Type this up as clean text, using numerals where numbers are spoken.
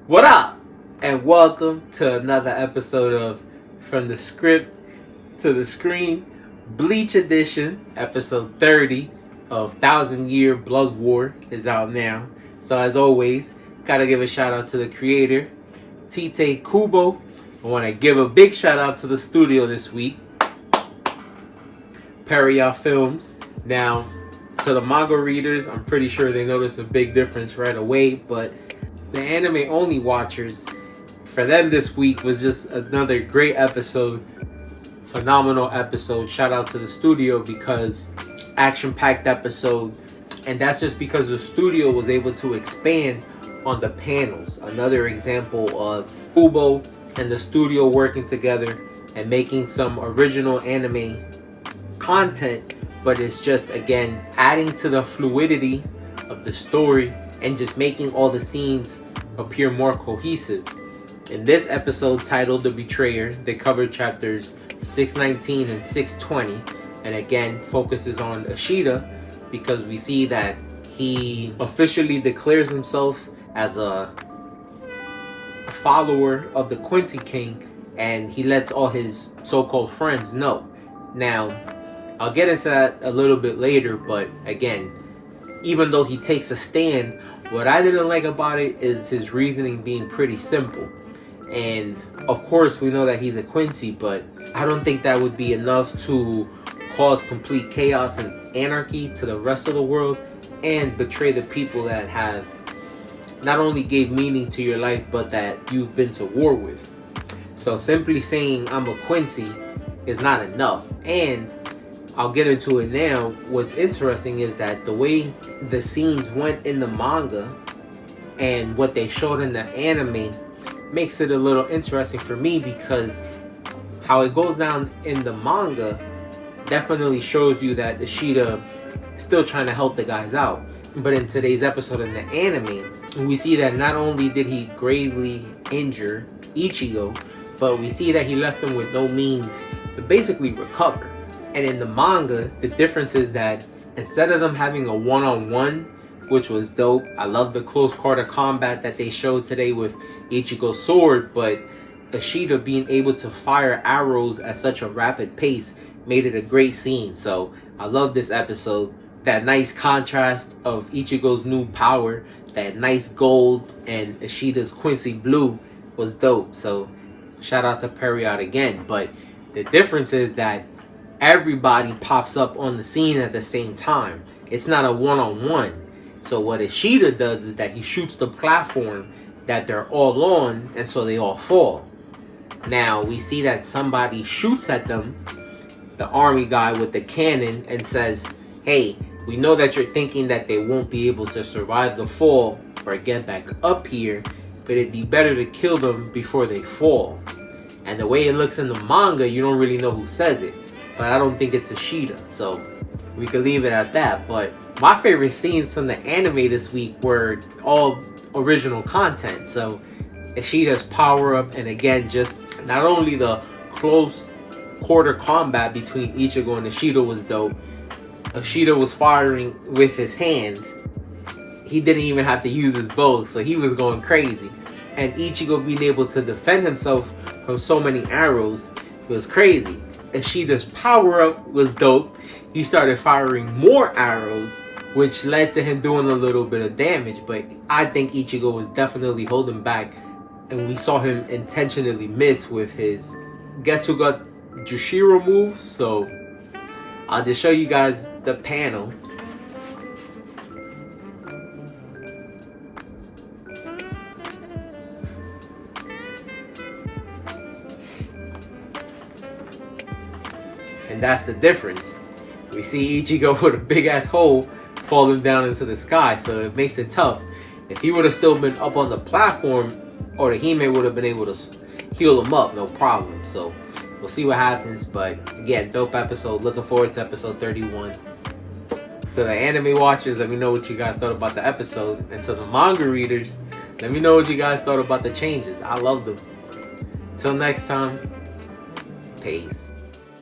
What up? And welcome to another episode of From the Script to the Screen, Bleach Edition, episode 30 of 1,000-Year Blood War is out now. So as always, gotta give a shout out to the creator, Tite Kubo. I want to give a big shout out to the studio this week, Perriot Films. Now, to the manga readers, I'm pretty sure they notice a big difference right away, but the anime only watchers, for them this week was just another great episode, phenomenal episode. Shout out to the studio because action-packed episode, and that's just because the studio was able to expand on the panels. Another example of Kubo and the studio working together and making some original anime content, but it's just, again, adding to the fluidity of the story and just making all the scenes appear more cohesive. In this episode titled The Betrayer, they covered chapters 619 and 620, and again focuses on Ishida because we see that he officially declares himself as a follower of the Quincy King, and he lets all his so-called friends know. Now, I'll get into that a little bit later, but again, even though he takes a stand, what I didn't like about it is his reasoning being pretty simple. And of course we know that he's a Quincy, but I don't think that would be enough to cause complete chaos and anarchy to the rest of the world and betray the people that have not only gave meaning to your life, but that you've been to war with. So simply saying I'm a Quincy is not enough. And I'll get into it now. What's interesting is that the way the scenes went in the manga and what they showed in the anime makes it a little interesting for me, because how it goes down in the manga definitely shows you that Ishida is still trying to help the guys out. But in today's episode in the anime, we see that not only did he gravely injure Ichigo, but we see that he left him with no means to basically recover. And in the manga, the difference is that instead of them having a one-on-one, which was dope, I love the close quarter combat that they showed today with Ichigo's sword, but Ishida being able to fire arrows at such a rapid pace made it a great scene. So I love this episode. That nice contrast of Ichigo's new power, that nice gold, and Ishida's Quincy blue was dope. So shout out to Perriot again. But the difference is that everybody pops up on the scene at the same time. It's not a one-on-one. So what Ishida does is that he shoots the platform that they're all on, and so they all fall. Now we see that somebody shoots at them, the army guy with the cannon, and says, hey, we know that you're thinking that they won't be able to survive the fall or get back up here, but it'd be better to kill them before they fall. And the way it looks in the manga, you don't really know who says it, but I don't think it's Ishida, so we could leave it at that. But my favorite scenes from the anime this week were all original content. So Ishida's power up, and again, just not only the close quarter combat between Ichigo and Ishida was dope. Ishida was firing with his hands. He didn't even have to use his bow, so he was going crazy. And Ichigo being able to defend himself from so many arrows was crazy. Ishida's power-up was dope. He started firing more arrows, which led to him doing a little bit of damage, but I think Ichigo was definitely holding back, and we saw him intentionally miss with his Getsuga Jushiro move. So I'll just show you guys the panel. And that's the difference. We see Ichigo with a big ass hole falling down into the sky, so it makes it tough. If he would have still been up on the platform, or the Hime would have been able to heal him up, no problem. So we'll see what happens. But again, dope episode. Looking forward to episode 31. To the anime watchers, let me know what you guys thought about the episode. And to the manga readers, let me know what you guys thought about the changes. I love them. Till next time, peace.